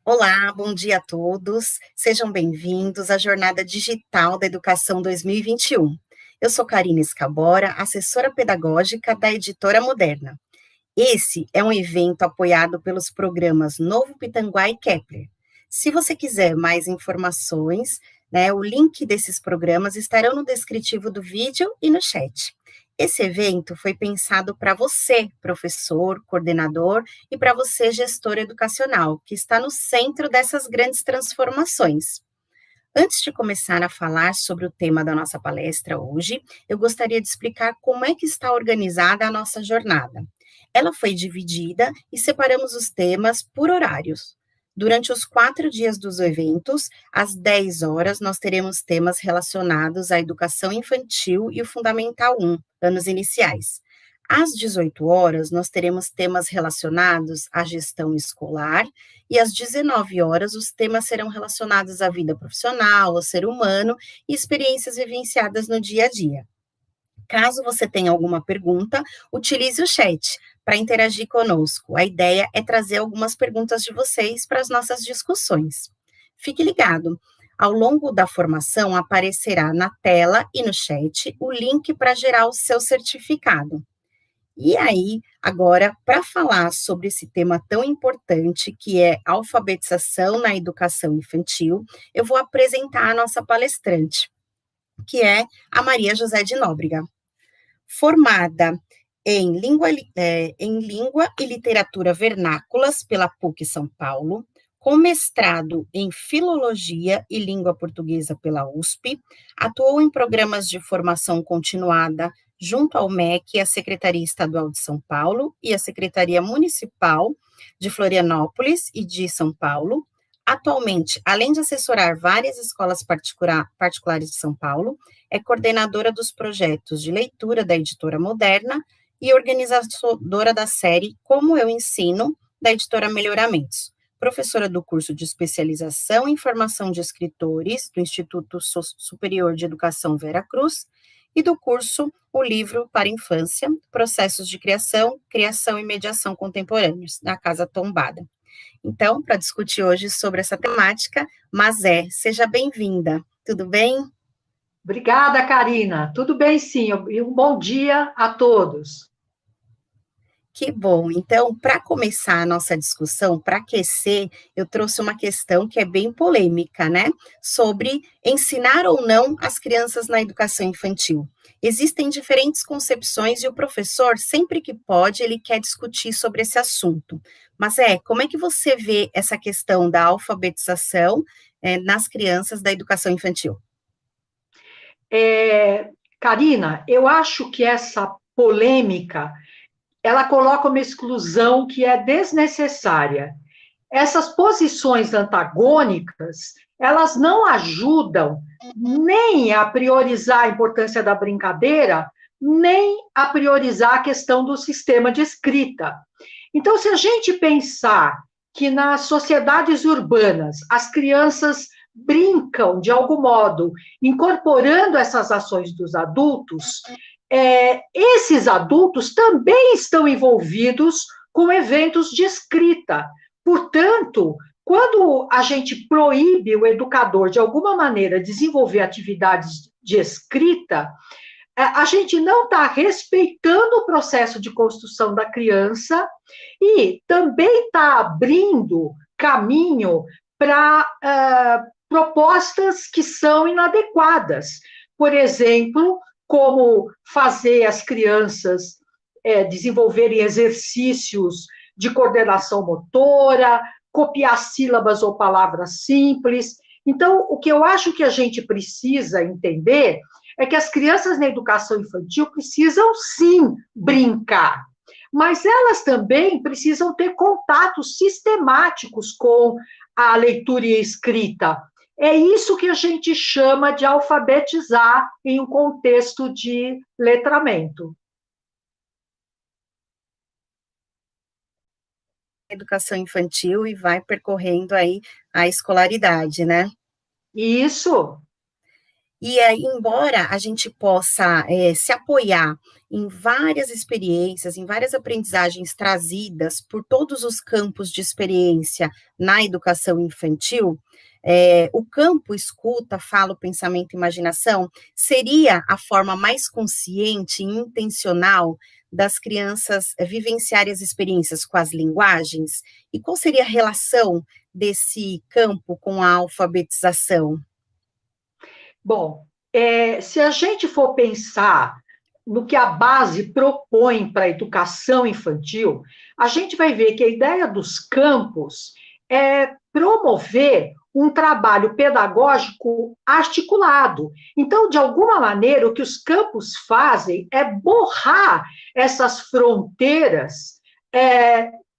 Olá, bom dia a todos. Sejam bem-vindos à Jornada Digital da Educação 2021. Eu sou Karina Escabora, assessora pedagógica da Editora Moderna. Esse é um evento apoiado pelos programas Novo Pitanguá e Kepler. Se você quiser mais informações, o link desses programas estarão no descritivo do vídeo e no chat. Esse evento foi pensado para você, professor, coordenador, e para você, gestor educacional, que está no centro dessas grandes transformações. Antes de começar a falar sobre o tema da nossa palestra hoje, eu gostaria de explicar como é que está organizada a nossa jornada. Ela foi dividida e separamos os temas por horários. Durante os 4 dias dos eventos, às 10 horas, nós teremos temas relacionados à educação infantil e o Fundamental 1, anos iniciais. Às 18 horas, nós teremos temas relacionados à gestão escolar, e às 19 horas, os temas serão relacionados à vida profissional, ao ser humano e experiências vivenciadas no dia a dia. Caso você tenha alguma pergunta, utilize o chat para interagir conosco. A ideia é trazer algumas perguntas de vocês para as nossas discussões. Fique ligado. Ao longo da formação, aparecerá na tela e no chat o link para gerar o seu certificado. E aí, agora, para falar sobre esse tema tão importante, que é alfabetização na educação infantil, eu vou apresentar a nossa palestrante, que é a Maria José de Nóbrega. Formada em língua e literatura vernáculas pela PUC São Paulo, com mestrado em filologia e língua portuguesa pela USP, atuou em programas de formação continuada junto ao MEC, a Secretaria Estadual de São Paulo e a Secretaria Municipal de Florianópolis e de São Paulo. Atualmente, além de assessorar várias escolas particulares de São Paulo, é coordenadora dos projetos de leitura da Editora Moderna e organizadora da série Como Eu Ensino, da Editora Melhoramentos. Professora do curso de especialização em formação de escritores do Instituto Superior de Educação Vera Cruz e do curso O Livro para Infância, Processos de Criação, Criação e Mediação Contemporâneos, na Casa Tombada. Então, para discutir hoje sobre essa temática, Mazé, seja bem-vinda, tudo bem? Obrigada, Karina. Tudo bem, sim. E um bom dia a todos. Que bom. Então, para começar a nossa discussão, para aquecer, eu trouxe uma questão que é bem polêmica, né? Sobre ensinar ou não as crianças na educação infantil. Existem diferentes concepções e o professor, sempre que pode, ele quer discutir sobre esse assunto. Mas como é que você vê essa questão da alfabetização nas crianças da educação infantil? Karina, eu acho que essa polêmica, ela coloca uma exclusão que é desnecessária. Essas posições antagônicas, elas não ajudam nem a priorizar a importância da brincadeira, nem a priorizar a questão do sistema de escrita. Então, se a gente pensar que nas sociedades urbanas as crianças brincam de algum modo, incorporando essas ações dos adultos, esses adultos também estão envolvidos com eventos de escrita. Portanto, quando a gente proíbe o educador, de alguma maneira, desenvolver atividades de escrita, a gente não está respeitando o processo de construção da criança e também está abrindo caminho para propostas que são inadequadas. Por exemplo, como fazer as crianças desenvolverem exercícios de coordenação motora, copiar sílabas ou palavras simples. Então, o que eu acho que a gente precisa entender é que as crianças na educação infantil precisam, sim, brincar, mas elas também precisam ter contatos sistemáticos com a leitura e a escrita. É isso que a gente chama de alfabetizar em um contexto de letramento. educação infantil e vai percorrendo aí a escolaridade, né? Isso. E aí, embora a gente possa se apoiar em várias experiências, em várias aprendizagens trazidas por todos os campos de experiência na educação infantil, o campo escuta, fala, pensamento e imaginação seria a forma mais consciente e intencional das crianças vivenciarem as experiências com as linguagens? E qual seria a relação desse campo com a alfabetização? Bom, se a gente for pensar no que a base propõe para a educação infantil, a gente vai ver que a ideia dos campos é promover um trabalho pedagógico articulado. Então, de alguma maneira, o que os campos fazem é borrar essas fronteiras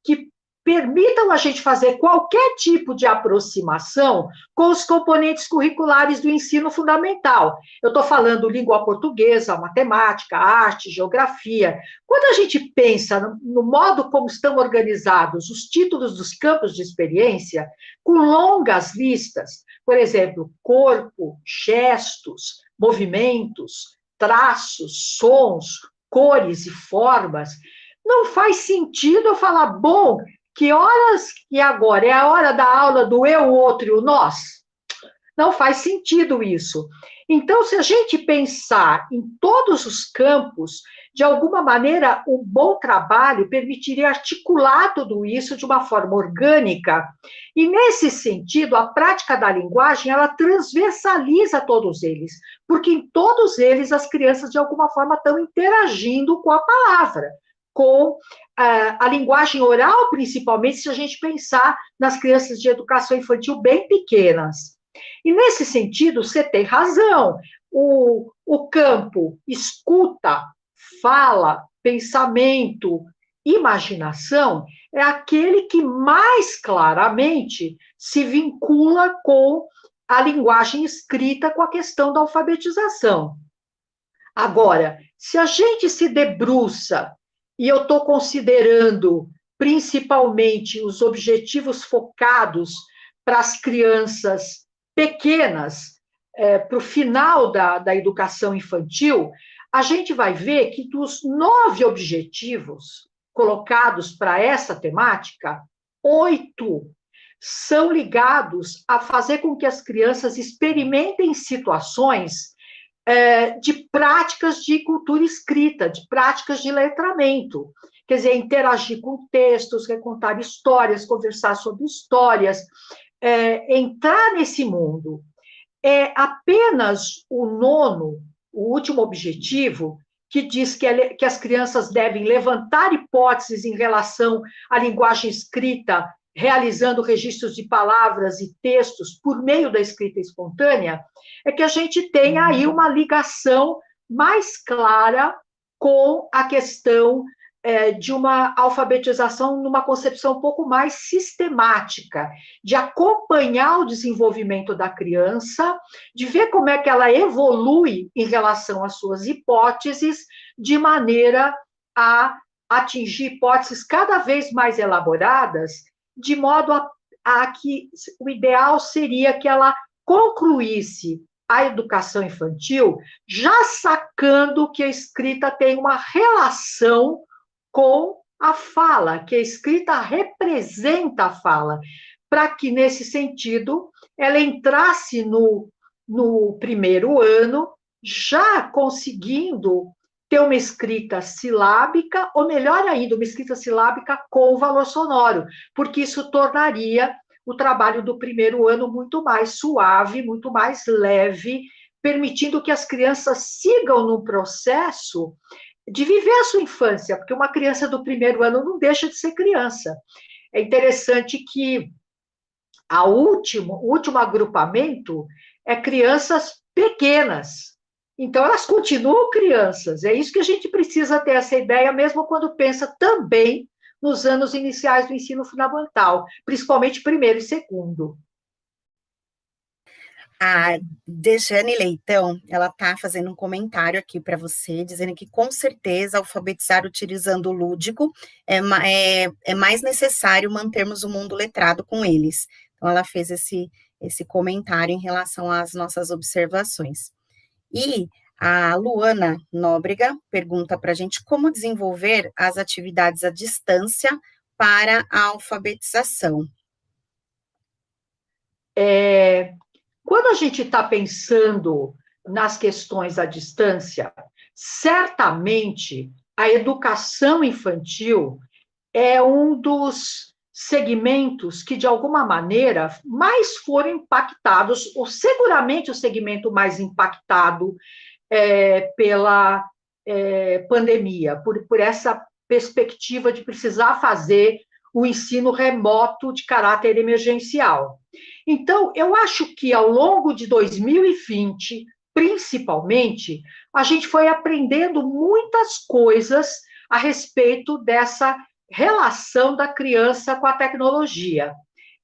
que permitam a gente fazer qualquer tipo de aproximação com os componentes curriculares do ensino fundamental. Eu estou falando língua portuguesa, matemática, arte, geografia. Quando a gente pensa no modo como estão organizados os títulos dos campos de experiência, com longas listas, por exemplo, corpo, gestos, movimentos, traços, sons, cores e formas, não faz sentido eu falar, bom, que horas que agora é a hora da aula do eu, o outro e o nós? Não faz sentido isso. Então, se a gente pensar em todos os campos, de alguma maneira, o bom trabalho permitiria articular tudo isso de uma forma orgânica. E, nesse sentido, a prática da linguagem, ela transversaliza todos eles, porque em todos eles as crianças, de alguma forma, estão interagindo com a palavra, com a linguagem oral, principalmente, se a gente pensar nas crianças de educação infantil bem pequenas. E, nesse sentido, você tem razão. O campo escuta, fala, pensamento, imaginação, é aquele que mais claramente se vincula com a linguagem escrita, com a questão da alfabetização. Agora, se a gente se debruça, e eu estou considerando principalmente os objetivos focados para as crianças pequenas, para o final da educação infantil, a gente vai ver que dos 9 objetivos colocados para essa temática, 8 são ligados a fazer com que as crianças experimentem situações de práticas de cultura escrita, de práticas de letramento. Quer dizer, interagir com textos, recontar histórias, conversar sobre histórias, entrar nesse mundo. É apenas o 9º, o último objetivo, que diz que as crianças devem levantar hipóteses em relação à linguagem escrita, realizando registros de palavras e textos por meio da escrita espontânea, é que a gente tem aí uma ligação mais clara com a questão de uma alfabetização numa concepção um pouco mais sistemática, de acompanhar o desenvolvimento da criança, de ver como é que ela evolui em relação às suas hipóteses, de maneira a atingir hipóteses cada vez mais elaboradas, de modo a que o ideal seria que ela concluísse a educação infantil já sacando que a escrita tem uma relação com a fala, que a escrita representa a fala, para que, nesse sentido, ela entrasse no 1º ano já conseguindo ter uma escrita silábica, ou melhor ainda, uma escrita silábica com valor sonoro, porque isso tornaria o trabalho do 1º ano muito mais suave, muito mais leve, permitindo que as crianças sigam no processo de viver a sua infância, porque uma criança do 1º ano não deixa de ser criança. É interessante que o último agrupamento é crianças pequenas. Então, elas continuam crianças. É isso que a gente precisa ter essa ideia, mesmo quando pensa também nos anos iniciais do ensino fundamental, principalmente 1º e 2º. A Dejane Leitão, ela está fazendo um comentário aqui para você, dizendo que com certeza alfabetizar utilizando o lúdico é mais necessário mantermos o mundo letrado com eles. Então, ela fez esse comentário em relação às nossas observações. E a Luana Nóbrega pergunta para a gente como desenvolver as atividades à distância para a alfabetização. Quando a gente está pensando nas questões à distância, certamente a educação infantil é um dos segmentos que, de alguma maneira, mais foram impactados, ou seguramente o segmento mais impactado pela pandemia, por essa perspectiva de precisar fazer o ensino remoto de caráter emergencial. Então, eu acho que ao longo de 2020, principalmente, a gente foi aprendendo muitas coisas a respeito dessa relação da criança com a tecnologia.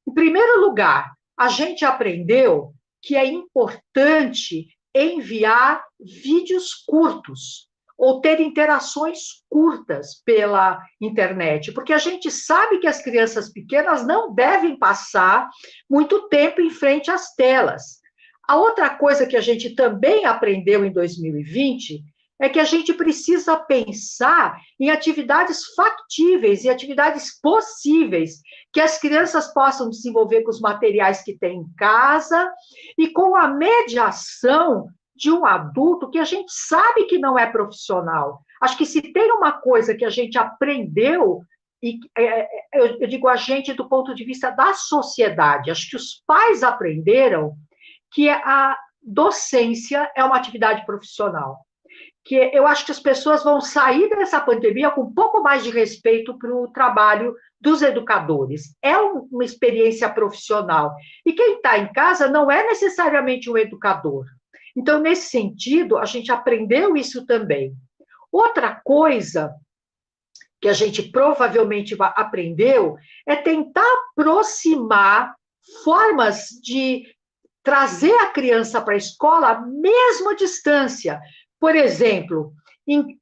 Em primeiro lugar, a gente aprendeu que é importante enviar vídeos curtos ou ter interações curtas pela internet, porque a gente sabe que as crianças pequenas não devem passar muito tempo em frente às telas. A outra coisa que a gente também aprendeu em 2020 é que a gente precisa pensar em atividades factíveis e atividades possíveis que as crianças possam desenvolver com os materiais que têm em casa e com a mediação de um adulto que a gente sabe que não é profissional. Acho que se tem uma coisa que a gente aprendeu, e eu digo a gente do ponto de vista da sociedade, acho que os pais aprenderam que a docência é uma atividade profissional. Que eu acho que as pessoas vão sair dessa pandemia com um pouco mais de respeito para o trabalho dos educadores. É uma experiência profissional. E quem está em casa não é necessariamente um educador. Então, nesse sentido, a gente aprendeu isso também. Outra coisa que a gente provavelmente aprendeu é tentar aproximar formas de trazer a criança para a escola, mesmo à distância. Por exemplo, em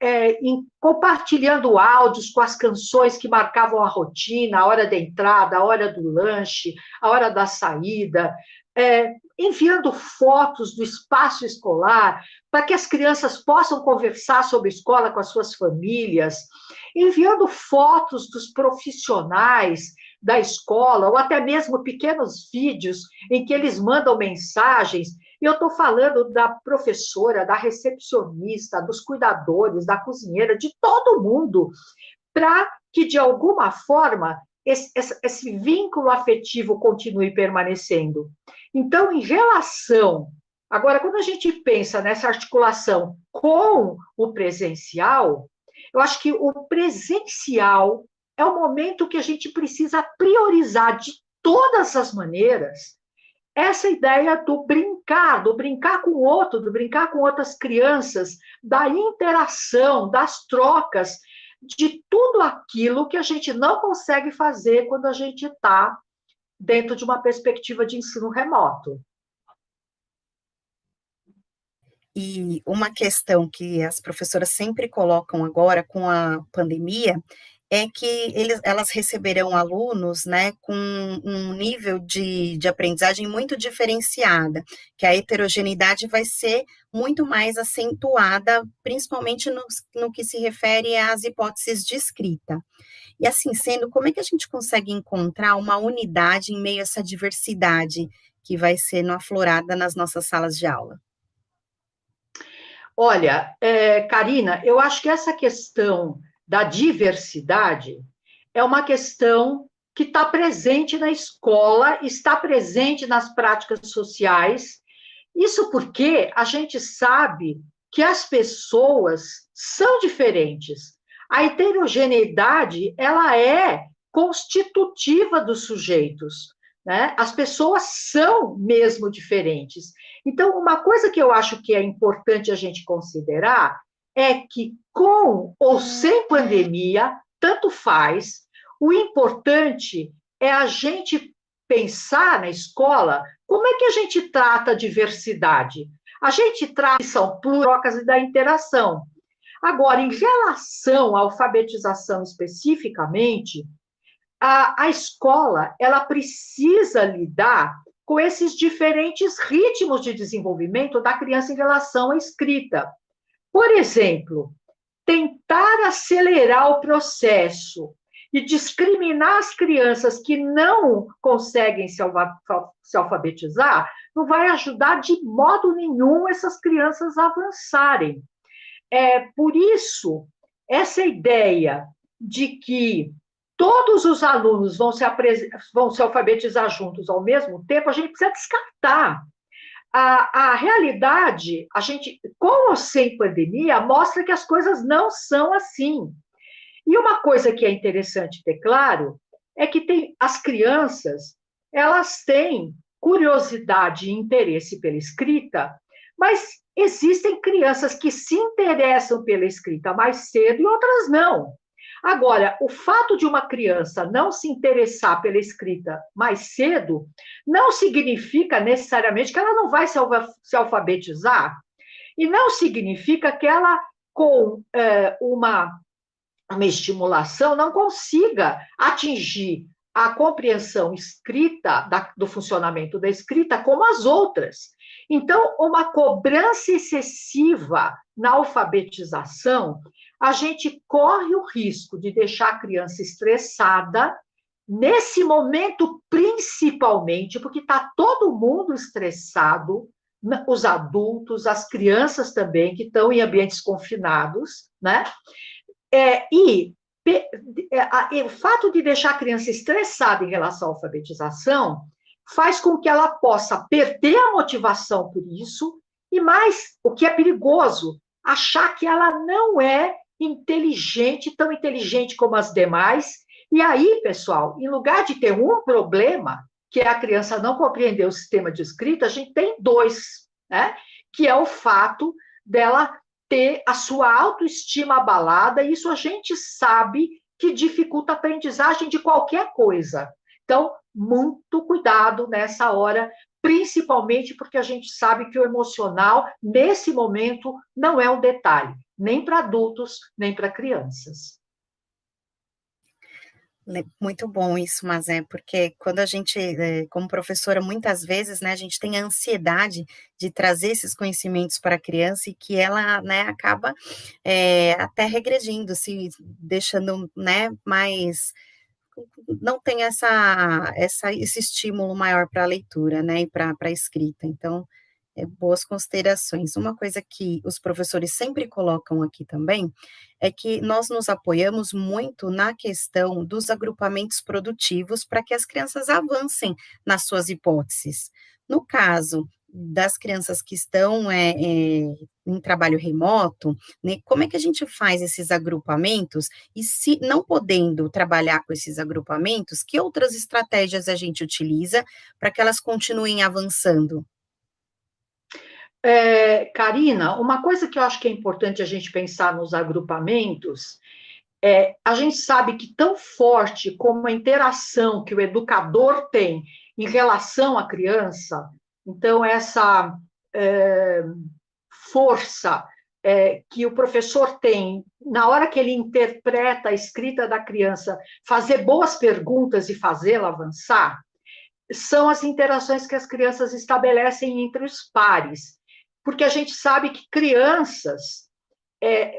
compartilhando áudios com as canções que marcavam a rotina, a hora da entrada, a hora do lanche, a hora da saída, enviando fotos do espaço escolar, para que as crianças possam conversar sobre a escola com as suas famílias, enviando fotos dos profissionais da escola, ou até mesmo pequenos vídeos em que eles mandam mensagens. E eu estou falando da professora, da recepcionista, dos cuidadores, da cozinheira, de todo mundo, para que, de alguma forma, esse vínculo afetivo continue permanecendo. Então, em relação. Agora, quando a gente pensa nessa articulação com o presencial, eu acho que o presencial é o momento que a gente precisa priorizar de todas as maneiras essa ideia do brincar com o outro, do brincar com outras crianças, da interação, das trocas, de tudo aquilo que a gente não consegue fazer quando a gente está dentro de uma perspectiva de ensino remoto. E uma questão que as professoras sempre colocam agora com a pandemia é que elas receberão alunos, né, com um nível de aprendizagem muito diferenciada, que a heterogeneidade vai ser muito mais acentuada, principalmente no que se refere às hipóteses de escrita. E assim sendo, como é que a gente consegue encontrar uma unidade em meio a essa diversidade que vai sendo aflorada nas nossas salas de aula? Olha, Karina, eu acho que essa questão da diversidade é uma questão que está presente na escola, está presente nas práticas sociais. Isso porque a gente sabe que as pessoas são diferentes. A heterogeneidade, ela é constitutiva dos sujeitos, né? As pessoas são mesmo diferentes. Então, uma coisa que eu acho que é importante a gente considerar é que, com ou sem pandemia, tanto faz, o importante é a gente pensar na escola como é que a gente trata a diversidade? A gente trata são trocas e da interação. Agora, em relação à alfabetização especificamente, a escola ela precisa lidar com esses diferentes ritmos de desenvolvimento da criança em relação à escrita. Por exemplo, tentar acelerar o processo e discriminar as crianças que não conseguem se alfabetizar, não vai ajudar de modo nenhum essas crianças a avançarem. Por isso, essa ideia de que todos os alunos vão se alfabetizar juntos ao mesmo tempo, a gente precisa descartar. A realidade, a gente, com ou sem pandemia, mostra que as coisas não são assim. E uma coisa que é interessante ter claro é que as crianças, elas têm curiosidade e interesse pela escrita, mas existem crianças que se interessam pela escrita mais cedo e outras não. Agora, o fato de uma criança não se interessar pela escrita mais cedo não significa necessariamente que ela não vai se alfabetizar, e não significa que ela, com uma estimulação, não consiga atingir a compreensão escrita, do funcionamento da escrita, como as outras. Então, uma cobrança excessiva na alfabetização, a gente corre o risco de deixar a criança estressada, nesse momento principalmente, porque está todo mundo estressado, os adultos, as crianças também, que estão em ambientes confinados, né? E o fato de deixar a criança estressada em relação à alfabetização faz com que ela possa perder a motivação por isso, e mais, o que é perigoso, achar que ela não é inteligente, tão inteligente como as demais. E aí, pessoal, em lugar de ter um problema, que é a criança não compreender o sistema de escrita, a gente tem dois, né? Que é o fato dela ter a sua autoestima abalada, e isso a gente sabe que dificulta a aprendizagem de qualquer coisa. Então, muito cuidado nessa hora, principalmente porque a gente sabe que o emocional, nesse momento, não é um detalhe, nem para adultos, nem para crianças. Muito bom isso, mas porque quando a gente, como professora, muitas vezes, né, a gente tem a ansiedade de trazer esses conhecimentos para a criança e que ela, né, acaba até regredindo, se deixando, né, mais, não tem esse estímulo maior para a leitura, né, e para a escrita. Então, boas considerações. Uma coisa que os professores sempre colocam aqui também é que nós nos apoiamos muito na questão dos agrupamentos produtivos para que as crianças avancem nas suas hipóteses. No caso das crianças que estão em trabalho remoto, né, como é que a gente faz esses agrupamentos? E se não podendo trabalhar com esses agrupamentos, que outras estratégias a gente utiliza para que elas continuem avançando? Karina, uma coisa que eu acho que é importante a gente pensar nos agrupamentos, a gente sabe que tão forte como a interação que o educador tem em relação à criança, então essa força que o professor tem na hora que ele interpreta a escrita da criança, fazer boas perguntas e fazê-la avançar, são as interações que as crianças estabelecem entre os pares. Porque a gente sabe que crianças,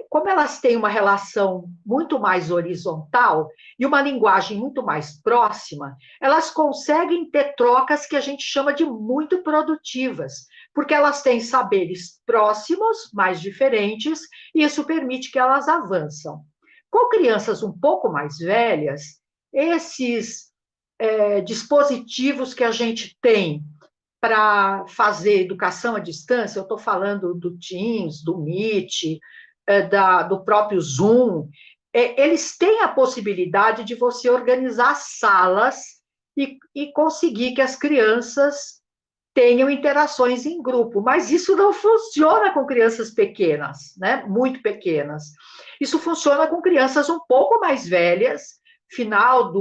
como elas têm uma relação muito mais horizontal e uma linguagem muito mais próxima, elas conseguem ter trocas que a gente chama de muito produtivas, porque elas têm saberes próximos, mais diferentes, e isso permite que elas avançam. Com crianças um pouco mais velhas, esses dispositivos que a gente tem para fazer educação à distância, eu estou falando do Teams, do Meet, do próprio Zoom, eles têm a possibilidade de você organizar salas e conseguir que as crianças tenham interações em grupo, mas isso não funciona com crianças pequenas, né? Muito pequenas. Isso funciona com crianças um pouco mais velhas, final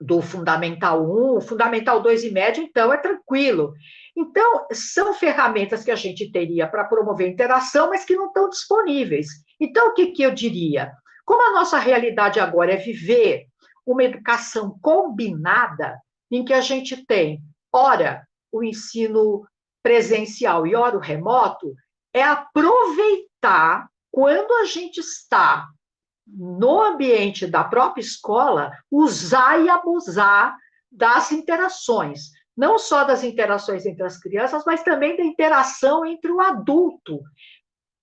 do Fundamental 1, Fundamental 2 e médio, então, é tranquilo. Então, são ferramentas que a gente teria para promover interação, mas que não estão disponíveis. Então, o que, que eu diria? Como a nossa realidade agora é viver uma educação combinada, em que a gente tem, ora, o ensino presencial e ora o remoto, é aproveitar quando a gente está no ambiente da própria escola, usar e abusar das interações. Não só das interações entre as crianças, mas também da interação entre o adulto,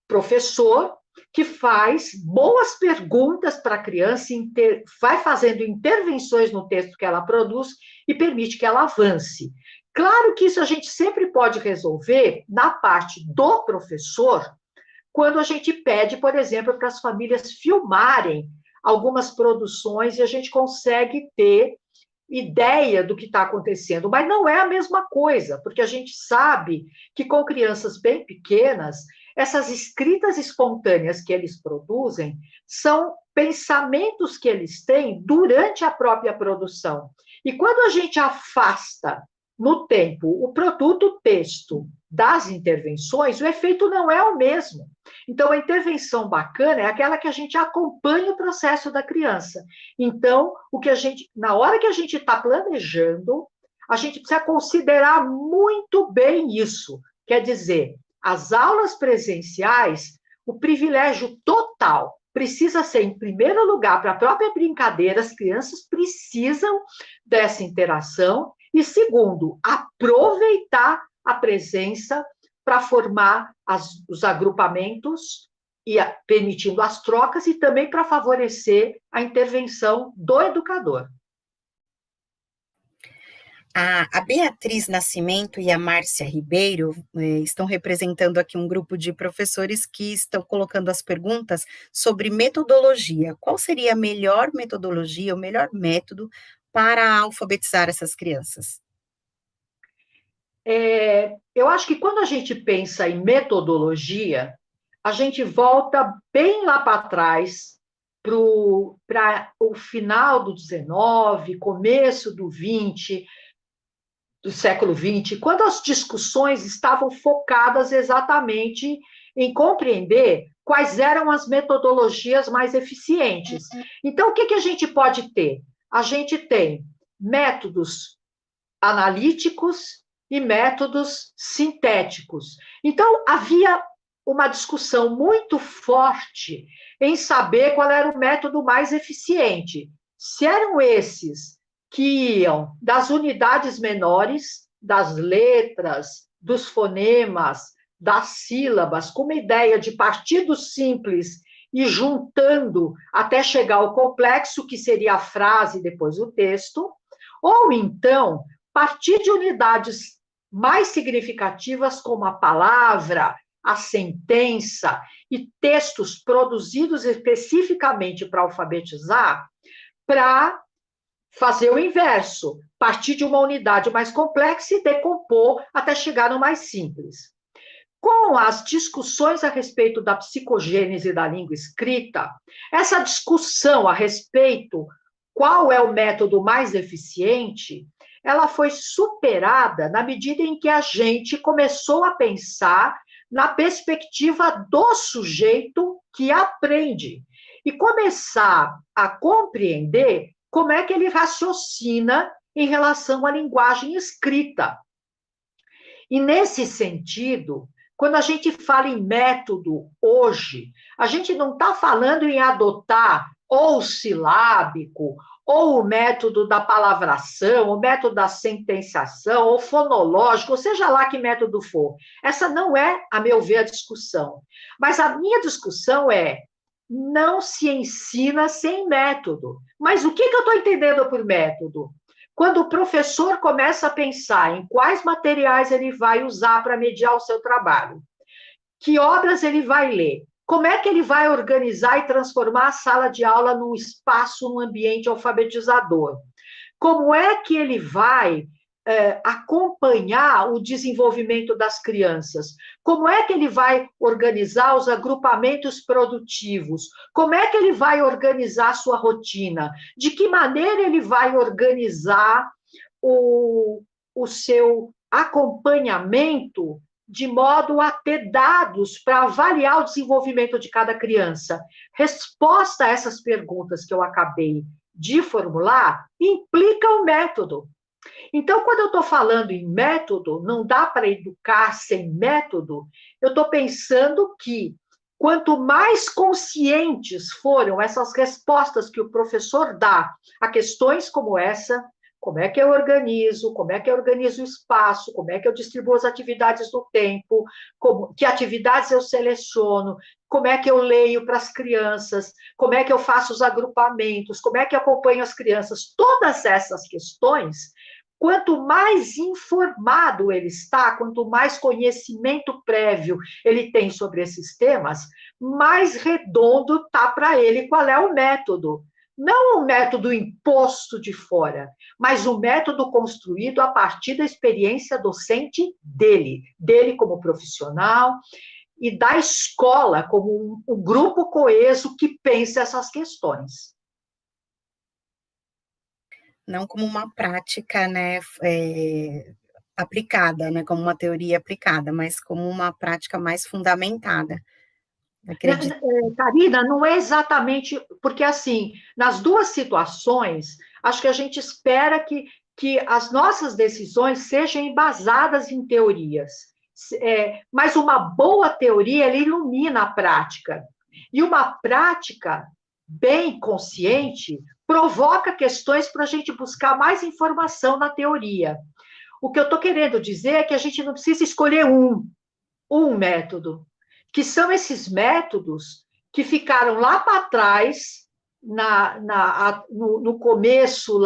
professor, que faz boas perguntas para a criança, vai fazendo intervenções no texto que ela produz e permite que ela avance. Claro que isso a gente sempre pode resolver na parte do professor, quando a gente pede, por exemplo, para as famílias filmarem algumas produções e a gente consegue ter ideia do que está acontecendo, mas não é a mesma coisa, porque a gente sabe que com crianças bem pequenas, essas escritas espontâneas que eles produzem são pensamentos que eles têm durante a própria produção. E quando a gente afasta no tempo o produto o texto das intervenções, o efeito não é o mesmo. Então, a intervenção bacana é aquela que a gente acompanha o processo da criança. Então, na hora que a gente está planejando, a gente precisa considerar muito bem isso. Quer dizer, as aulas presenciais, o privilégio total precisa ser, em primeiro lugar, para a própria brincadeira, as crianças precisam dessa interação, e segundo, aproveitar a presença para formar os agrupamentos e permitindo as trocas e também para favorecer a intervenção do educador. A Beatriz Nascimento e a Márcia Ribeiro estão representando aqui um grupo de professores que estão colocando as perguntas sobre metodologia. Qual seria a melhor metodologia, o melhor método para alfabetizar essas crianças? Eu acho que quando a gente pensa em metodologia, a gente volta bem lá para trás, para o final do 19, começo do 20, do século 20, quando as discussões estavam focadas exatamente em compreender quais eram as metodologias mais eficientes. Então, o que a gente pode ter? A gente tem métodos analíticos e métodos sintéticos. Então, havia uma discussão muito forte em saber qual era o método mais eficiente. Se eram esses que iam das unidades menores, das letras, dos fonemas, das sílabas, com uma ideia de partir do simples e juntando até chegar ao complexo, que seria a frase e depois o texto, ou então partir de unidades mais significativas, como a palavra, a sentença e textos produzidos especificamente para alfabetizar, para fazer o inverso, partir de uma unidade mais complexa e decompor até chegar no mais simples. Com as discussões a respeito da psicogênese da língua escrita, essa discussão a respeito qual é o método mais eficiente, ela foi superada na medida em que a gente começou a pensar na perspectiva do sujeito que aprende e começar a compreender como é que ele raciocina em relação à linguagem escrita. E nesse sentido, quando a gente fala em método hoje, a gente não está falando em adotar ou o silábico, ou o método da palavração, o método da sentenciação, ou fonológico, ou seja lá que método for. Essa não é, a meu ver, a discussão. Mas a minha discussão é: não se ensina sem método. Mas o que eu estou entendendo por método? Quando o professor começa a pensar em quais materiais ele vai usar para mediar o seu trabalho, que obras ele vai ler, como é que ele vai organizar e transformar a sala de aula num espaço, num ambiente alfabetizador? Como é que ele vai acompanhar o desenvolvimento das crianças? Como é que ele vai organizar os agrupamentos produtivos? Como é que ele vai organizar a sua rotina? De que maneira ele vai organizar o seu acompanhamento de modo a ter dados para avaliar o desenvolvimento de cada criança? Resposta a essas perguntas que eu acabei de formular implica o método. Então, quando eu estou falando em método, não dá para educar sem método, eu estou pensando que quanto mais conscientes foram essas respostas que o professor dá a questões como essa, como é que eu organizo, como é que eu organizo o espaço, como é que eu distribuo as atividades no tempo, que atividades eu seleciono, como é que eu leio para as crianças, como é que eu faço os agrupamentos, como é que eu acompanho as crianças, todas essas questões. Quanto mais informado ele está, quanto mais conhecimento prévio ele tem sobre esses temas, mais redondo está para ele qual é o método. Não o método imposto de fora, mas o método construído a partir da experiência docente dele como profissional e da escola como um grupo coeso que pensa essas questões. Não como uma prática, né, aplicada, né, como uma teoria aplicada, mas como uma prática mais fundamentada. Acredito. Karina, não é exatamente, porque assim, nas duas situações, acho que a gente espera que as nossas decisões sejam embasadas em teorias. Mas uma boa teoria, ela ilumina a prática. E uma prática bem consciente provoca questões para a gente buscar mais informação na teoria. O que eu estou querendo dizer é que a gente não precisa escolher um método, que são esses métodos que ficaram lá para trás, no começo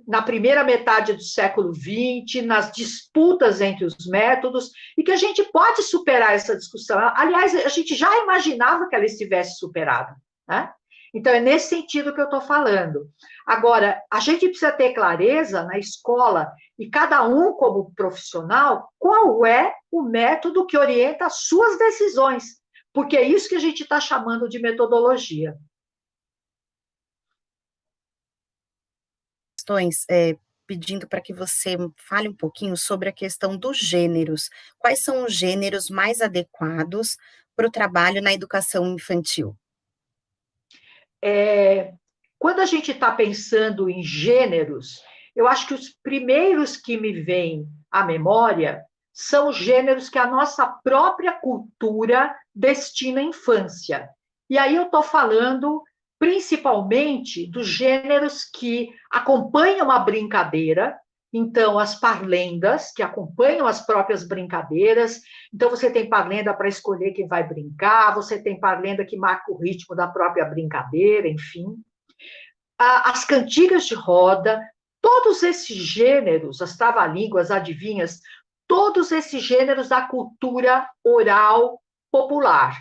na primeira metade do século XX, nas disputas entre os métodos, e que a gente pode superar essa discussão. Aliás, a gente já imaginava que ela estivesse superada, né? Então, é nesse sentido que eu estou falando. Agora, a gente precisa ter clareza na escola, e cada um como profissional, qual é o método que orienta as suas decisões, porque é isso que a gente está chamando de metodologia. Questões, pedindo para que você fale um pouquinho sobre a questão dos gêneros. Quais são os gêneros mais adequados para o trabalho na educação infantil? Quando a gente está pensando em gêneros, eu acho que os primeiros que me vêm à memória são os gêneros que a nossa própria cultura destina à infância. E aí eu estou falando principalmente dos gêneros que acompanham a brincadeira, então as parlendas, que acompanham as próprias brincadeiras. Então você tem parlenda para escolher quem vai brincar, você tem parlenda que marca o ritmo da própria brincadeira, enfim. As cantigas de roda, todos esses gêneros, as trava-línguas, adivinhas, todos esses gêneros da cultura oral popular.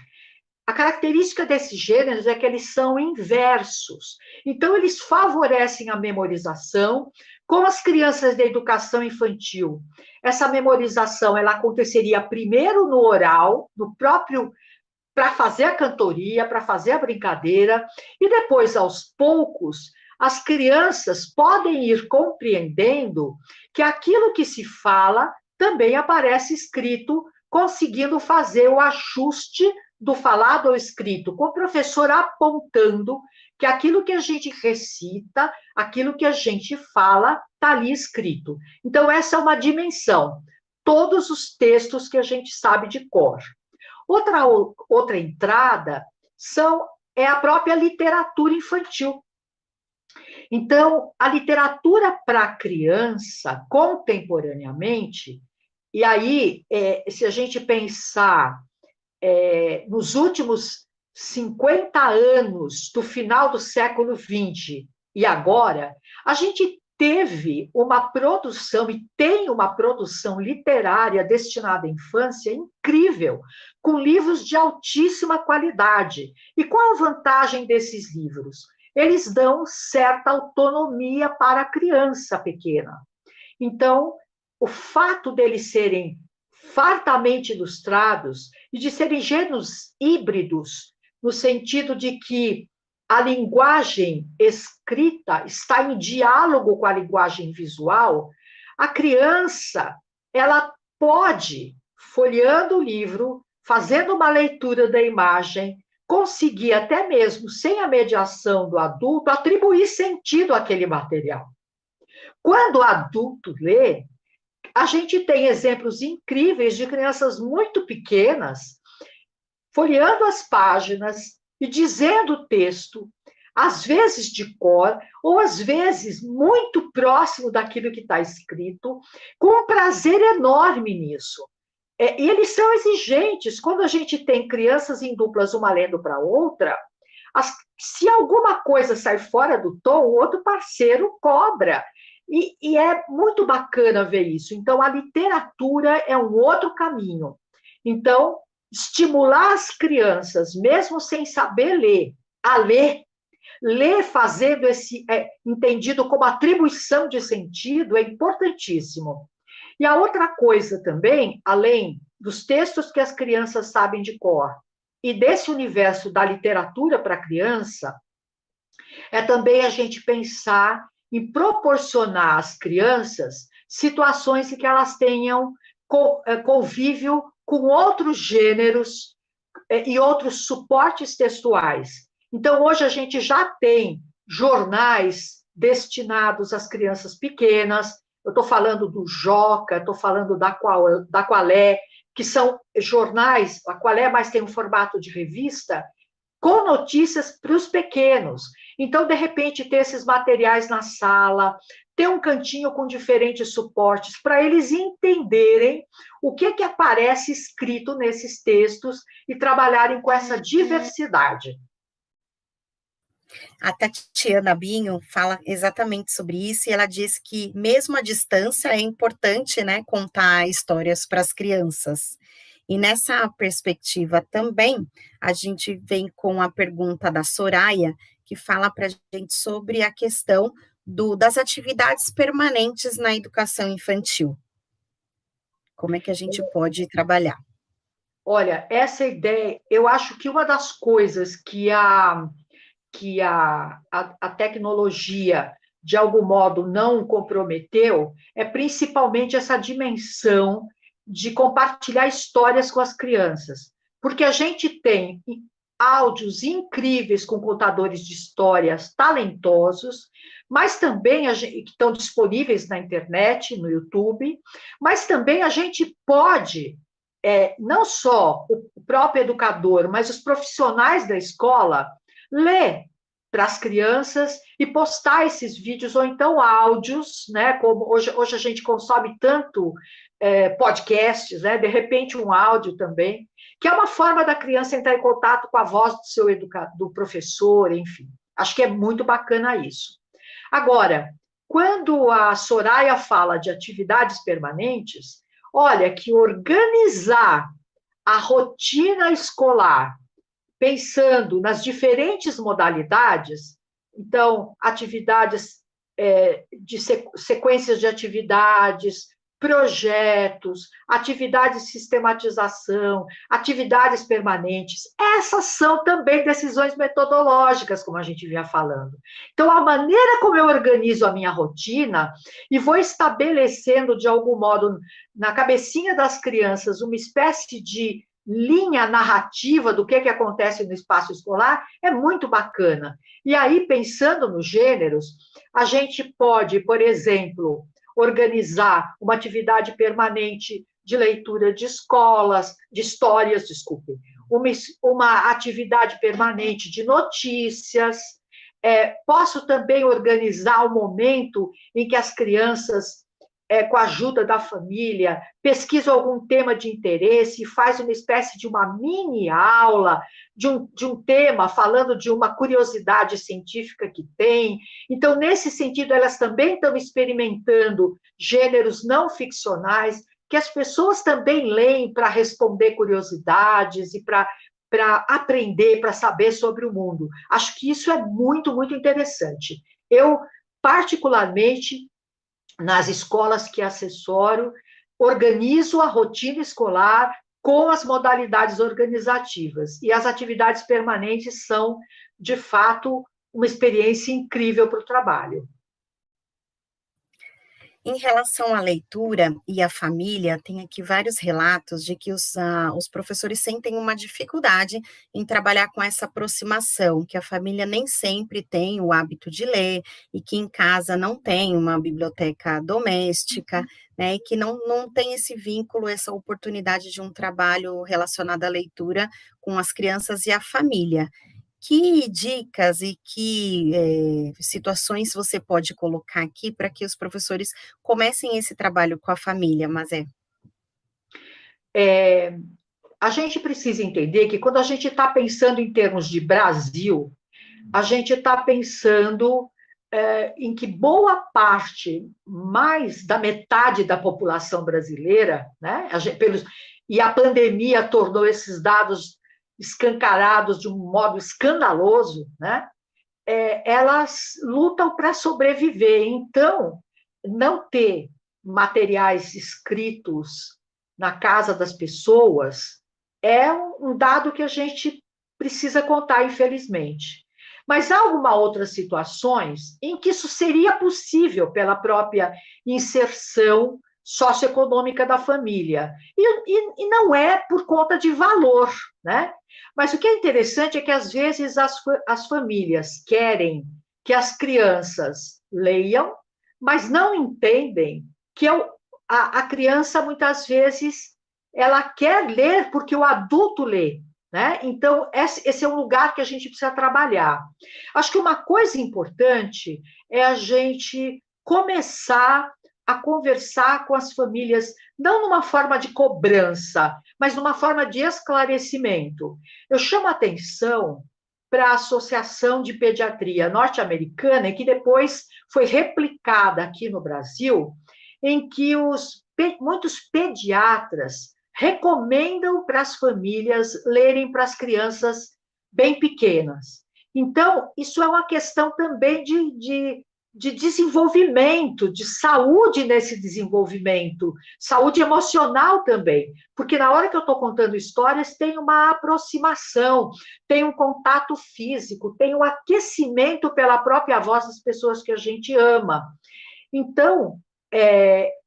A característica desses gêneros é que eles são inversos. Então, eles favorecem a memorização, como as crianças da educação infantil. Essa memorização ela aconteceria primeiro no oral, no próprio, para fazer a cantoria, para fazer a brincadeira, e depois, aos poucos, as crianças podem ir compreendendo que aquilo que se fala também aparece escrito, conseguindo fazer o ajuste do falado ao escrito, com o professor apontando que aquilo que a gente recita, aquilo que a gente fala, está ali escrito. Então, essa é uma dimensão. Todos os textos que a gente sabe de cor. Outra entrada é a própria literatura infantil. Então, a literatura para criança, contemporaneamente, e aí, se a gente pensar nos últimos 50 anos do final do século XX e agora, a gente teve uma produção e tem uma produção literária destinada à infância incrível, com livros de altíssima qualidade. E qual a vantagem desses livros? Eles dão certa autonomia para a criança pequena. Então, o fato deles serem fartamente ilustrados e de serem gêneros híbridos, no sentido de que a linguagem escrita está em diálogo com a linguagem visual, a criança, ela pode, folheando o livro, fazendo uma leitura da imagem, conseguir até mesmo, sem a mediação do adulto, atribuir sentido àquele material. Quando o adulto lê, a gente tem exemplos incríveis de crianças muito pequenas folheando as páginas e dizendo o texto, às vezes de cor, ou às vezes muito próximo daquilo que está escrito, com um prazer enorme nisso. E eles são exigentes. Quando a gente tem crianças em duplas, uma lendo para a outra, se alguma coisa sai fora do tom, o outro parceiro cobra. E é muito bacana ver isso. Então, a literatura é um outro caminho. Então, estimular as crianças, mesmo sem saber ler, a ler fazendo esse entendido como atribuição de sentido é importantíssimo. E a outra coisa também, além dos textos que as crianças sabem de cor e desse universo da literatura para a criança, é também a gente pensar em proporcionar às crianças situações em que elas tenham convívio com outros gêneros e outros suportes textuais. Então, hoje a gente já tem jornais destinados às crianças pequenas. Eu estou falando do Joca, estou falando da Qualé, que são jornais, a Qualé mais tem um formato de revista, com notícias para os pequenos. Então, de repente, ter esses materiais na sala, ter um cantinho com diferentes suportes, para eles entenderem o que aparece escrito nesses textos e trabalharem com essa diversidade. A Tatiana Binho fala exatamente sobre isso, e ela diz que, mesmo à distância, é importante, né, contar histórias para as crianças. E nessa perspectiva também, a gente vem com a pergunta da Soraya, que fala para a gente sobre a questão das atividades permanentes na educação infantil. Como é que a gente pode trabalhar? Olha, essa ideia, eu acho que uma das coisas que a tecnologia, de algum modo, não comprometeu, é principalmente essa dimensão de compartilhar histórias com as crianças. Porque a gente tem áudios incríveis com contadores de histórias talentosos, mas também que estão disponíveis na internet, no YouTube, mas também a gente pode, não só o próprio educador, mas os profissionais da escola, ler para as crianças e postar esses vídeos, ou então áudios, né? Como hoje a gente consome tanto podcasts, né? De repente um áudio também, que é uma forma da criança entrar em contato com a voz do seu do professor, enfim. Acho que é muito bacana isso. Agora, quando a Soraya fala de atividades permanentes, olha que organizar a rotina escolar pensando nas diferentes modalidades, então, atividades de sequências de atividades, projetos, atividades de sistematização, atividades permanentes, essas são também decisões metodológicas, como a gente vinha falando. Então, a maneira como eu organizo a minha rotina e vou estabelecendo, de algum modo, na cabecinha das crianças, uma espécie de linha narrativa do que acontece no espaço escolar, é muito bacana. E aí, pensando nos gêneros, a gente pode, por exemplo, organizar uma atividade permanente de leitura de histórias, desculpe, uma atividade permanente de notícias. Posso também organizar o momento em que as crianças, com a ajuda da família, pesquisa algum tema de interesse e faz uma espécie de uma mini aula de um tema, falando de uma curiosidade científica que tem. Então, nesse sentido, elas também estão experimentando gêneros não ficcionais, que as pessoas também leem para responder curiosidades e para aprender, para saber sobre o mundo. Acho que isso é muito, muito interessante. Eu, particularmente, nas escolas que assessoro, organizo a rotina escolar com as modalidades organizativas. E as atividades permanentes são, de fato, uma experiência incrível para o trabalho. Em relação à leitura e à família, tem aqui vários relatos de que os professores sentem uma dificuldade em trabalhar com essa aproximação, que a família nem sempre tem o hábito de ler, e que em casa não tem uma biblioteca doméstica, né, e que não tem esse vínculo, essa oportunidade de um trabalho relacionado à leitura com as crianças e a família. Que dicas e que situações você pode colocar aqui para que os professores comecem esse trabalho com a família, Mazé? A gente precisa entender que quando a gente está pensando em termos de Brasil, a gente está pensando em que boa parte, mais da metade da população brasileira, né, e a pandemia tornou esses dados escancarados de um modo escandaloso, né, elas lutam para sobreviver. Então, não ter materiais escritos na casa das pessoas é um dado que a gente precisa contar, infelizmente. Mas há algumas outras situações em que isso seria possível pela própria inserção socioeconômica da família. E não é por conta de valor, né? Mas o que é interessante é que, às vezes, as famílias querem que as crianças leiam, mas não entendem que a criança, muitas vezes, ela quer ler porque o adulto lê, né? Então, esse é um lugar que a gente precisa trabalhar. Acho que uma coisa importante é a gente começar a conversar com as famílias, não numa forma de cobrança, mas numa forma de esclarecimento. Eu chamo a atenção para a Associação de Pediatria norte-americana, que depois foi replicada aqui no Brasil, em que muitos pediatras recomendam para as famílias lerem para as crianças bem pequenas. Então, isso é uma questão também de desenvolvimento, de saúde nesse desenvolvimento, saúde emocional também, porque na hora que eu estou contando histórias, tem uma aproximação, tem um contato físico, tem um aquecimento pela própria voz das pessoas que a gente ama. Então,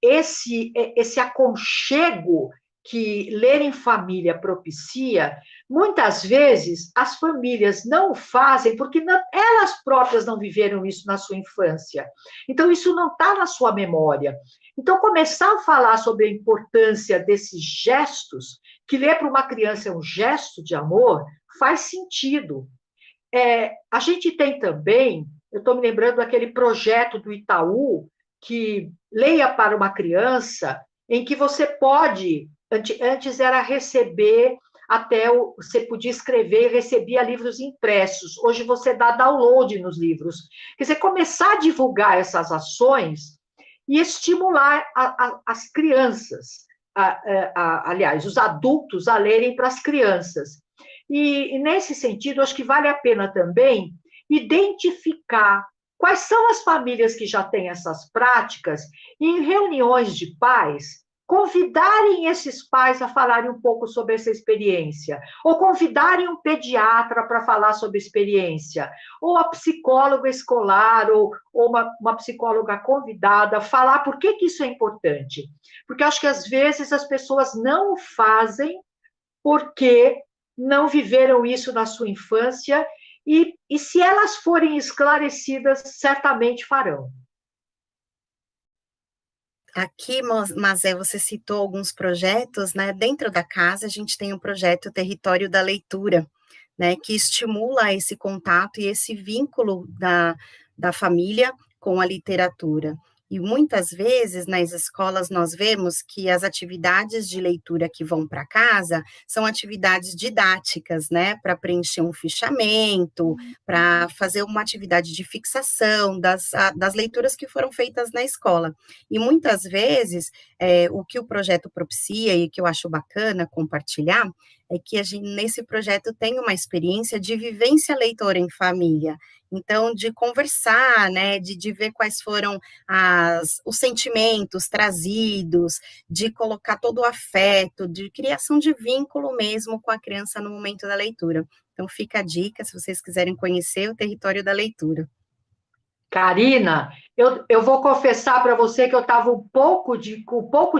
esse aconchego que ler em família propicia, muitas vezes as famílias não o fazem porque elas próprias não viveram isso na sua infância. Então, isso não está na sua memória. Então, começar a falar sobre a importância desses gestos, que ler para uma criança é um gesto de amor, faz sentido. A gente tem também, eu estou me lembrando daquele projeto do Itaú, que leia para uma criança, em que você pode, antes era receber, você podia escrever e recebia livros impressos, hoje você dá download nos livros. Quer dizer, começar a divulgar essas ações e estimular as crianças, aliás, os adultos a lerem para as crianças. E nesse sentido, acho que vale a pena também identificar quais são as famílias que já têm essas práticas e, em reuniões de pais, convidarem esses pais a falarem um pouco sobre essa experiência, ou convidarem um pediatra para falar sobre a experiência, ou a psicóloga escolar, ou uma psicóloga convidada, falar por que isso é importante. Porque acho que, às vezes, as pessoas não o fazem porque não viveram isso na sua infância, e se elas forem esclarecidas, certamente farão. Aqui, Mazé, você citou alguns projetos, né? Dentro da casa, a gente tem o projeto Território da Leitura, né? Que estimula esse contato e esse vínculo da família com a literatura. E muitas vezes nas escolas nós vemos que as atividades de leitura que vão para casa são atividades didáticas, né? Para preencher um fichamento, para fazer uma atividade de fixação das leituras que foram feitas na escola. E muitas vezes o que o projeto propicia e que eu acho bacana compartilhar é que a gente, nesse projeto, tem uma experiência de vivência leitora em família. Então, de conversar, né, de ver quais foram os sentimentos trazidos, de colocar todo o afeto, de criação de vínculo mesmo com a criança no momento da leitura. Então, fica a dica, se vocês quiserem conhecer o território da leitura. Karina, eu vou confessar para você que eu estava com um pouco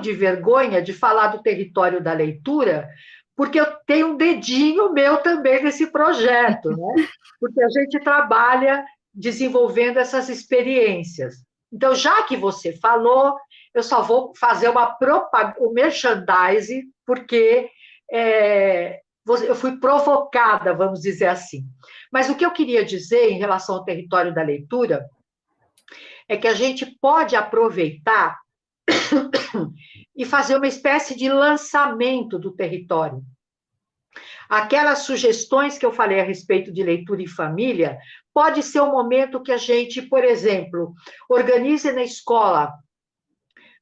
de vergonha de falar do território da leitura, porque eu tenho um dedinho meu também nesse projeto, né? Porque a gente trabalha desenvolvendo essas experiências. Então, já que você falou, eu só vou fazer um merchandising, porque eu fui provocada, vamos dizer assim. Mas o que eu queria dizer em relação ao território da leitura é que a gente pode aproveitar e fazer uma espécie de lançamento do território. Aquelas sugestões que eu falei a respeito de leitura em família, pode ser um momento que a gente, por exemplo, organize na escola,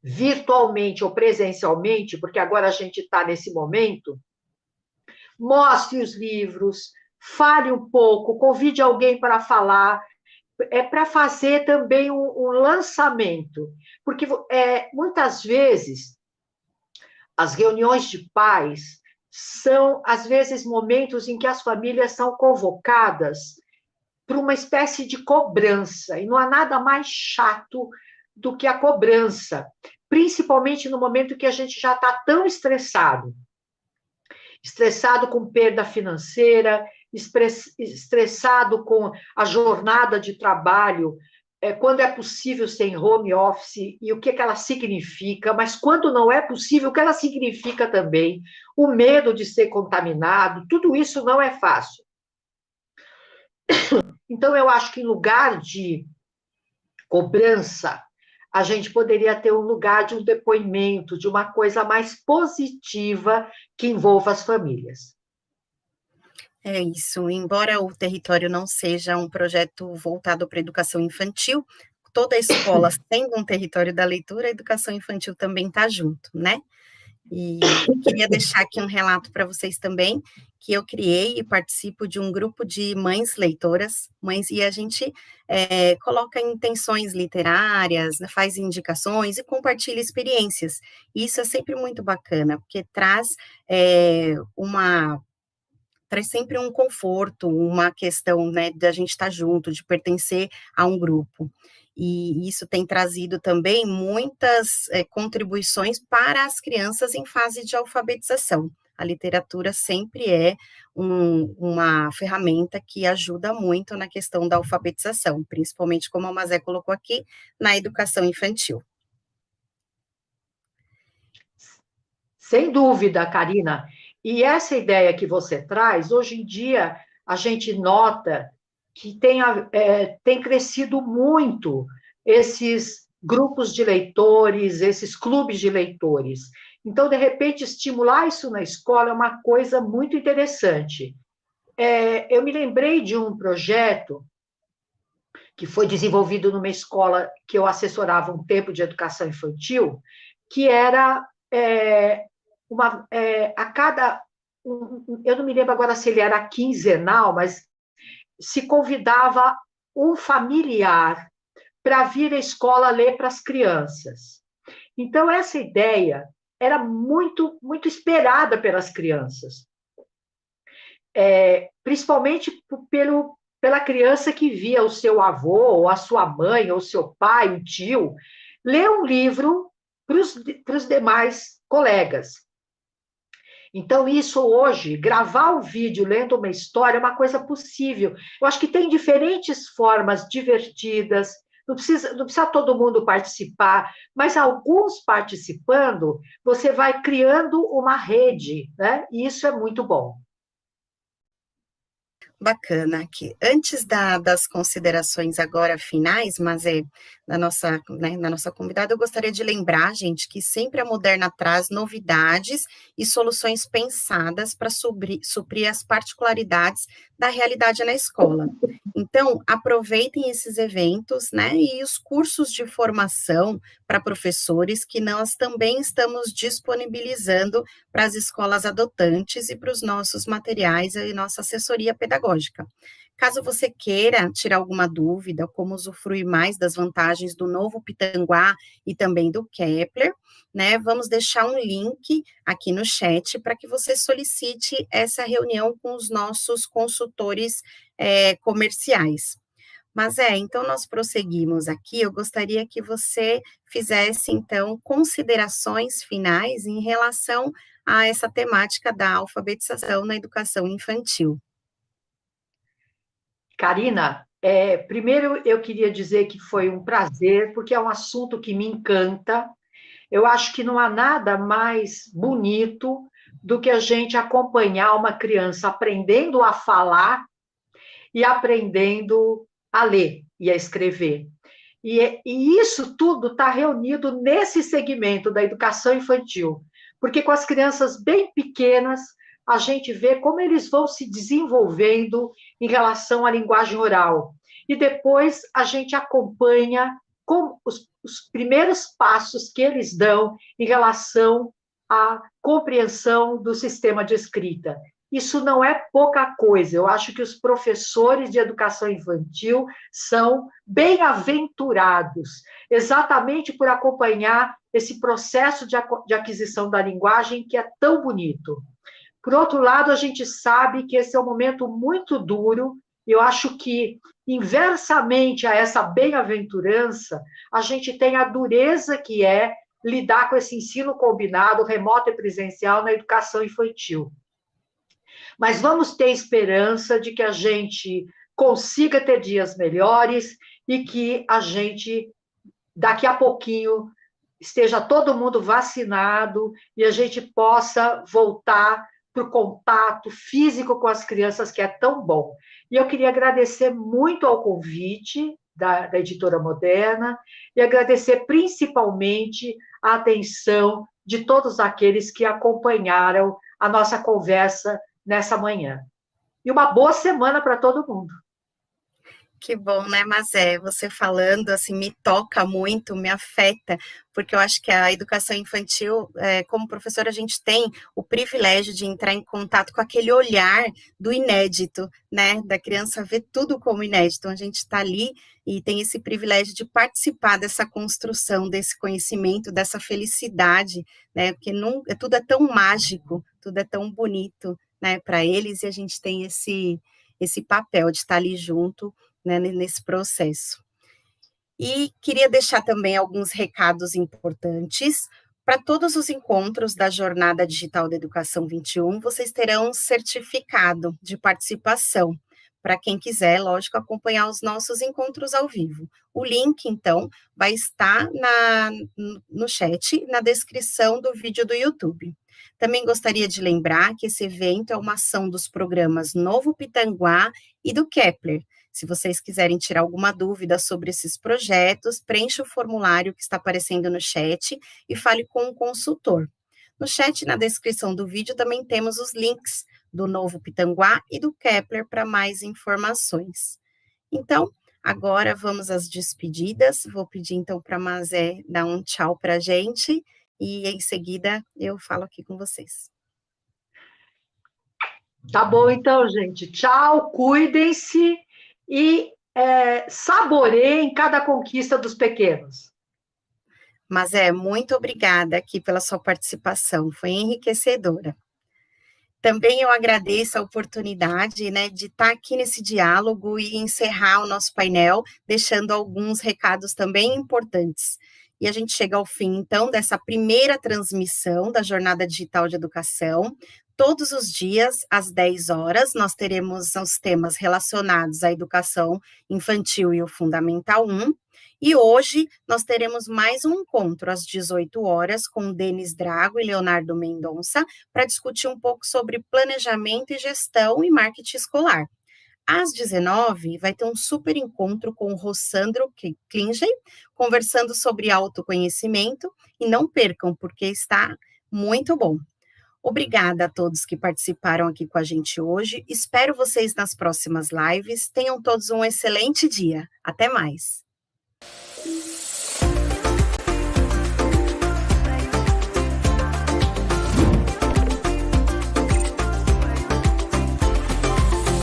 virtualmente ou presencialmente, porque agora a gente está nesse momento, mostre os livros, fale um pouco, convide alguém para falar, para fazer também um lançamento, porque muitas vezes as reuniões de pais são, às vezes, momentos em que as famílias são convocadas para uma espécie de cobrança, e não há nada mais chato do que a cobrança, principalmente no momento que a gente já está tão estressado com perda financeira, estressado com a jornada de trabalho, quando é possível ser em home office e o que ela significa, mas quando não é possível, o que ela significa também, o medo de ser contaminado, tudo isso não é fácil. Então, eu acho que em lugar de cobrança, a gente poderia ter um lugar de um depoimento, de uma coisa mais positiva que envolva as famílias. É isso, embora o território não seja um projeto voltado para a educação infantil, toda a escola sendo um território da leitura, a educação infantil também está junto, né? E queria deixar aqui um relato para vocês também, que eu criei e participo de um grupo de mães leitoras, e a gente coloca intenções literárias, né, faz indicações e compartilha experiências. E isso é sempre muito bacana, porque traz sempre um conforto, uma questão, né, de a gente estar junto, de pertencer a um grupo. E isso tem trazido também muitas contribuições para as crianças em fase de alfabetização. A literatura sempre é uma ferramenta que ajuda muito na questão da alfabetização, principalmente, como a Mazé colocou aqui, na educação infantil. Sem dúvida, Karina. E essa ideia que você traz, hoje em dia, a gente nota que tem crescido muito esses grupos de leitores, esses clubes de leitores. Então, de repente, estimular isso na escola é uma coisa muito interessante. Eu me lembrei de um projeto que foi desenvolvido numa escola que eu assessorava um tempo de educação infantil, que era a cada. Eu não me lembro agora se ele era quinzenal, mas se convidava um familiar para vir à escola ler para as crianças. Então, essa ideia era muito, muito esperada pelas crianças, principalmente pela criança que via o seu avô, ou a sua mãe, ou seu pai, o tio, ler um livro para os demais colegas. Então, isso hoje, gravar um vídeo lendo uma história é uma coisa possível. Eu acho que tem diferentes formas divertidas, não precisa todo mundo participar, mas alguns participando, você vai criando uma rede, né? E isso é muito bom. Bacana aqui. Antes das considerações agora finais, mas da nossa, né, da nossa convidada, eu gostaria de lembrar, gente, que sempre a Moderna traz novidades e soluções pensadas para suprir as particularidades da realidade na escola. Então, aproveitem esses eventos, né, e os cursos de formação para professores que nós também estamos disponibilizando para as escolas adotantes e para os nossos materiais e nossa assessoria pedagógica. Caso você queira tirar alguma dúvida, como usufruir mais das vantagens do novo Pitanguá e também do Kepler, né, vamos deixar um link aqui no chat para que você solicite essa reunião com os nossos consultores comerciais. Mas então nós prosseguimos aqui, eu gostaria que você fizesse, então, considerações finais em relação a essa temática da alfabetização na educação infantil. Karina, primeiro eu queria dizer que foi um prazer, porque é um assunto que me encanta. Eu acho que não há nada mais bonito do que a gente acompanhar uma criança aprendendo a falar e aprendendo a ler e a escrever. E isso tudo está reunido nesse segmento da educação infantil, porque com as crianças bem pequenas, a gente vê como eles vão se desenvolvendo em relação à linguagem oral. E depois a gente acompanha com os primeiros passos que eles dão em relação à compreensão do sistema de escrita. Isso não é pouca coisa. Eu acho que os professores de educação infantil são bem-aventurados, exatamente por acompanhar esse processo de aquisição da linguagem que é tão bonito. Por outro lado, a gente sabe que esse é um momento muito duro. Eu acho que, inversamente a essa bem-aventurança, a gente tem a dureza que é lidar com esse ensino combinado, remoto e presencial na educação infantil. Mas vamos ter esperança de que a gente consiga ter dias melhores e que a gente, daqui a pouquinho, esteja todo mundo vacinado e a gente possa voltar para o contato físico com as crianças, que é tão bom. E eu queria agradecer muito ao convite da Editora Moderna e agradecer principalmente a atenção de todos aqueles que acompanharam a nossa conversa nessa manhã. E uma boa semana para todo mundo. Que bom, né, mas você falando, assim, me toca muito, me afeta, porque eu acho que a educação infantil, como professora, a gente tem o privilégio de entrar em contato com aquele olhar do inédito, né, da criança ver tudo como inédito, então a gente está ali e tem esse privilégio de participar dessa construção, desse conhecimento, dessa felicidade, né, porque tudo é tão mágico, tudo é tão bonito, né, para eles, e a gente tem esse papel de estar ali junto, né, nesse processo. E queria deixar também alguns recados importantes. Para todos os encontros da Jornada Digital da Educação 21, vocês terão um certificado de participação, para quem quiser, lógico, acompanhar os nossos encontros ao vivo. O link, então, vai estar no chat, na descrição do vídeo do YouTube. Também gostaria de lembrar que esse evento é uma ação dos programas Novo Pitanguá e do Kepler. Se vocês quiserem tirar alguma dúvida sobre esses projetos, preencha o formulário que está aparecendo no chat e fale com o consultor. No chat, na descrição do vídeo, também temos os links do Novo Pitanguá e do Kepler para mais informações. Então, agora vamos às despedidas. Vou pedir então para a Mazé dar um tchau para a gente e em seguida eu falo aqui com vocês. Tá bom, então, gente. Tchau, cuidem-se e saboreiem cada conquista dos pequenos. Mas muito obrigada aqui pela sua participação, foi enriquecedora. Também eu agradeço a oportunidade, né, de estar aqui nesse diálogo e encerrar o nosso painel, deixando alguns recados também importantes. E a gente chega ao fim, então, dessa primeira transmissão da Jornada Digital de Educação. Todos os dias, às 10 horas, nós teremos os temas relacionados à educação infantil e o Fundamental 1. E hoje nós teremos mais um encontro às 18 horas com Denis Drago e Leonardo Mendonça para discutir um pouco sobre planejamento e gestão e marketing escolar. Às 19 vai ter um super encontro com o Rossandro Klingen, conversando sobre autoconhecimento, e não percam, porque está muito bom. Obrigada a todos que participaram aqui com a gente hoje. Espero vocês nas próximas lives. Tenham todos um excelente dia. Até mais.